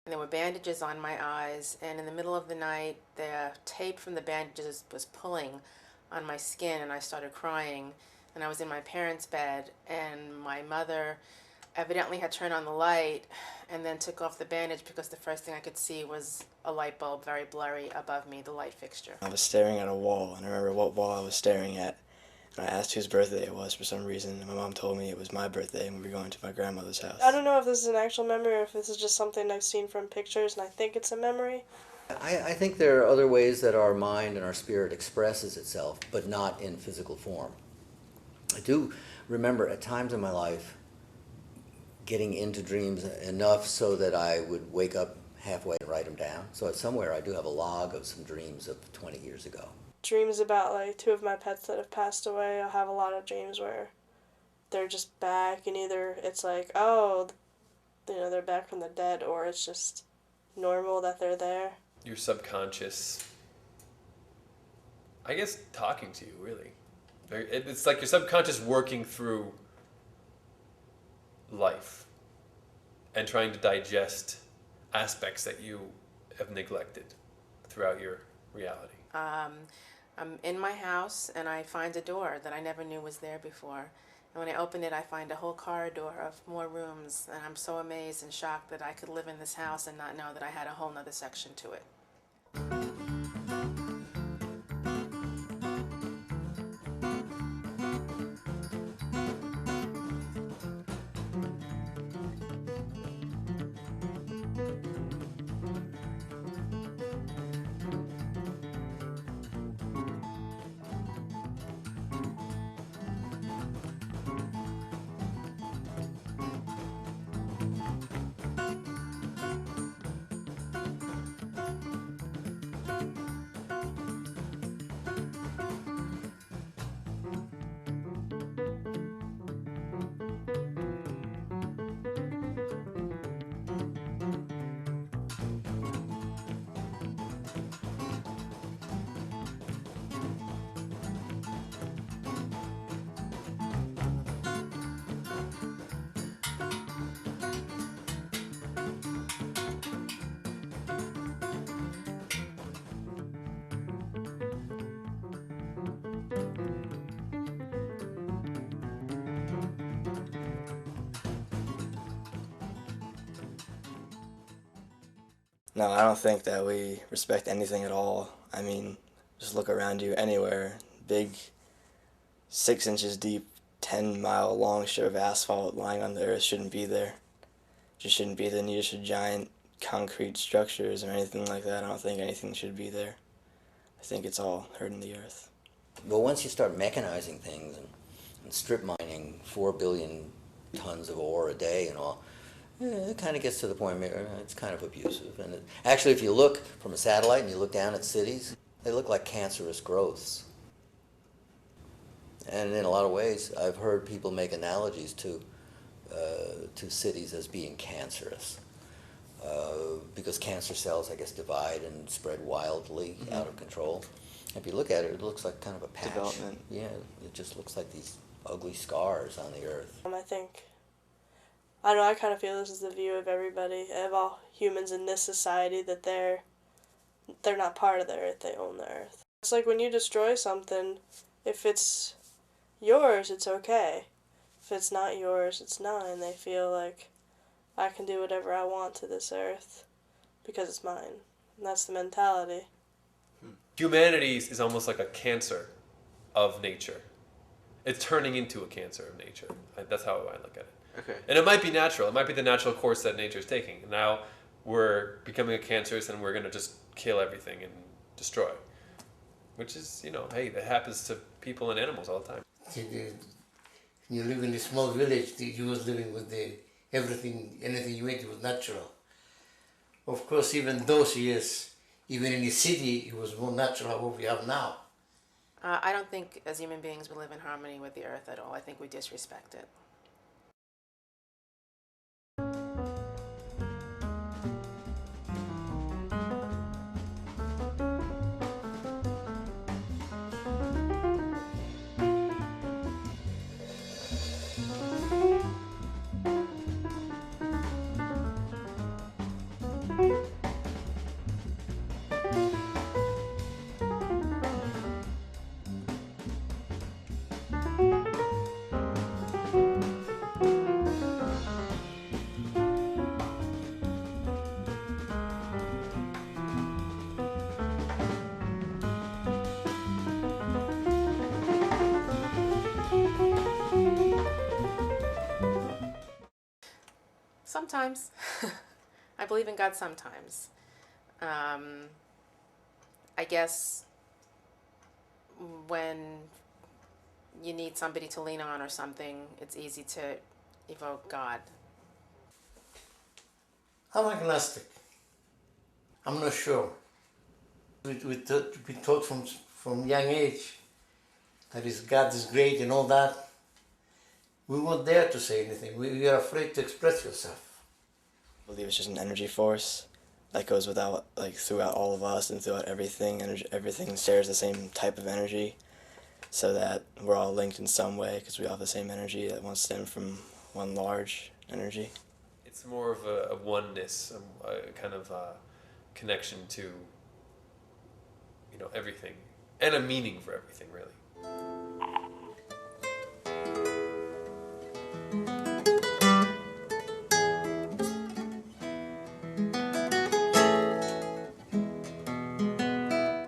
and there were bandages on my eyes, and in the middle of the night, the tape from the bandages was pulling on my skin, and I started crying, and I was in my parents' bed, and my mother evidently had turned on the light and then took off the bandage because the first thing I could see was a light bulb very blurry above me, the light fixture. I was staring at a wall, and I remember what wall I was staring at. And I asked whose birthday it was for some reason, and my mom told me it was my birthday and we were going to my grandmother's house. I don't know if this is an actual memory or if this is just something I've seen from pictures and I think it's a memory. I think there are other ways that our mind and our spirit expresses itself, but not in physical form. I do remember at times in my life getting into dreams enough so that I would wake up halfway and write them down. So somewhere I do have a log of some dreams of 20 years ago. Dreams about like two of my pets that have passed away. I'll have a lot of dreams where they're just back, and either it's like, oh, they're back from the dead, or it's just normal that they're there. Your subconscious, I guess, talking to you, really. It's like your subconscious working through life and trying to digest aspects that you have neglected throughout your reality. I'm in my house and I find a door that I never knew was there before. And when I open it, I find a whole corridor of more rooms, and I'm so amazed and shocked that I could live in this house and not know that I had a whole nother section to it. No, I don't think that we respect anything at all. I mean, just look around you anywhere. Big, 6 inches deep, 10-mile long strip of asphalt lying on the earth shouldn't be there. Just shouldn't be there. Neither should giant concrete structures or anything like that. I don't think anything should be there. I think it's all hurting the earth. But once you start mechanizing things and strip mining 4 billion tons of ore a day and all, it kind of gets to the point where it's kind of abusive. And actually, if you look from a satellite and you look down at cities, they look like cancerous growths. And in a lot of ways, I've heard people make analogies to cities as being cancerous. Because cancer cells, I guess, divide and spread wildly out of control. If you look at it, it looks like kind of a patch. Development. Yeah, it just looks like these ugly scars on the earth. I don't know, I kind of feel this is the view of everybody, of all humans in this society, that they're not part of the earth, they own the earth. It's like when you destroy something, if it's yours, it's okay. If it's not yours, it's not, and they feel like I can do whatever I want to this earth because it's mine. And that's the mentality. Humanity is almost like a cancer of nature. It's turning into a cancer of nature. That's how I look at it. Okay. And it might be natural. It might be the natural course that nature is taking. Now we're becoming a cancerous and we're going to just kill everything and destroy. Which is, hey, that happens to people and animals all the time. You live in a small village, you was living with anything you ate was natural. Of course, even those years, even in the city, it was more natural than what we have now. I don't think as human beings we live in harmony with the earth at all. I think we disrespect it. Sometimes. I believe in God sometimes. I guess when you need somebody to lean on or something, it's easy to evoke God. I'm agnostic. I'm not sure. We taught from young age that is God is great and all that. We won't dare to say anything. We are afraid to express yourself. I believe it's just an energy force that goes without, like, throughout all of us and throughout everything. Everything shares the same type of energy, so that we're all linked in some way because we all have the same energy that wants to stem from one large energy. It's more of a oneness, a kind of connection to, you know, everything, and a meaning for everything, really.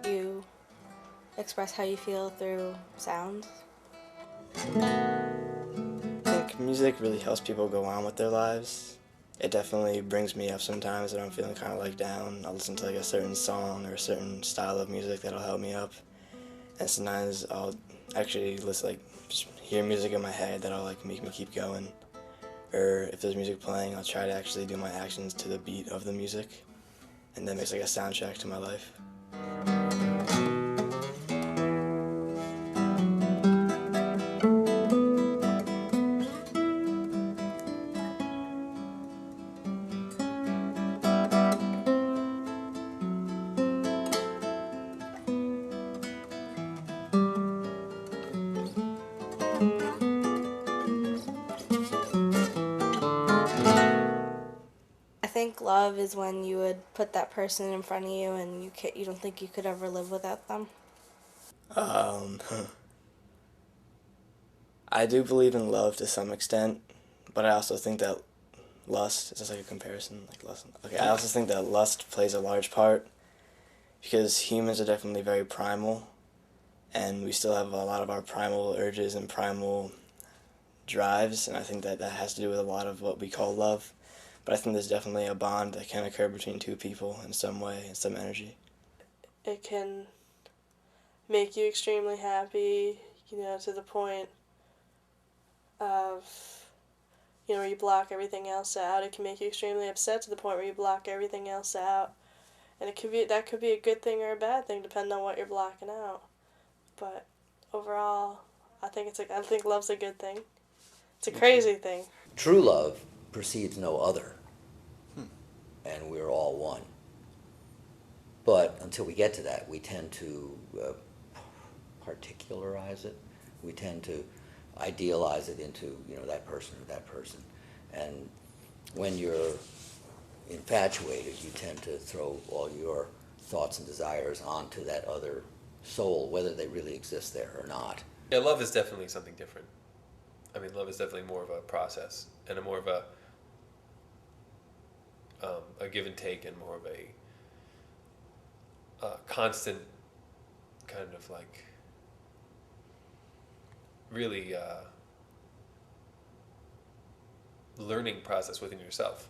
You express how you feel through sound. I think music really helps people go on with their lives. It definitely brings me up sometimes when I'm feeling kind of like down. I'll listen to like a certain song or a certain style of music that'll help me up. And sometimes I'll actually listen, like, just hear music in my head that'll like make me keep going. Or if there's music playing, I'll try to actually do my actions to the beat of the music. And that makes like a soundtrack to my life. I think love is when you would put that person in front of you and you don't think you could ever live without them. I do believe in love to some extent, but I also think that lust, is this like a comparison? Like lust? Okay, I also think that lust plays a large part because humans are definitely very primal, and we still have a lot of our primal urges and primal drives, and I think that that has to do with a lot of what we call love. But I think there's definitely a bond that can occur between two people in some way, in some energy. It can make you extremely happy, to the point of, where you block everything else out. It can make you extremely upset to the point where you block everything else out. And that could be a good thing or a bad thing, depending on what you're blocking out. But overall, I think love's a good thing. It's a crazy thing. True love perceives no other, and we're all one. But until we get to that, we tend to particularize it. We tend to idealize it into, that person or that person. And when you're infatuated, you tend to throw all your thoughts and desires onto that other soul, whether they really exist there or not. Yeah, love is definitely something different. I mean, love is definitely more of a process and a more of a give and take, and more of a constant kind of like really learning process within yourself.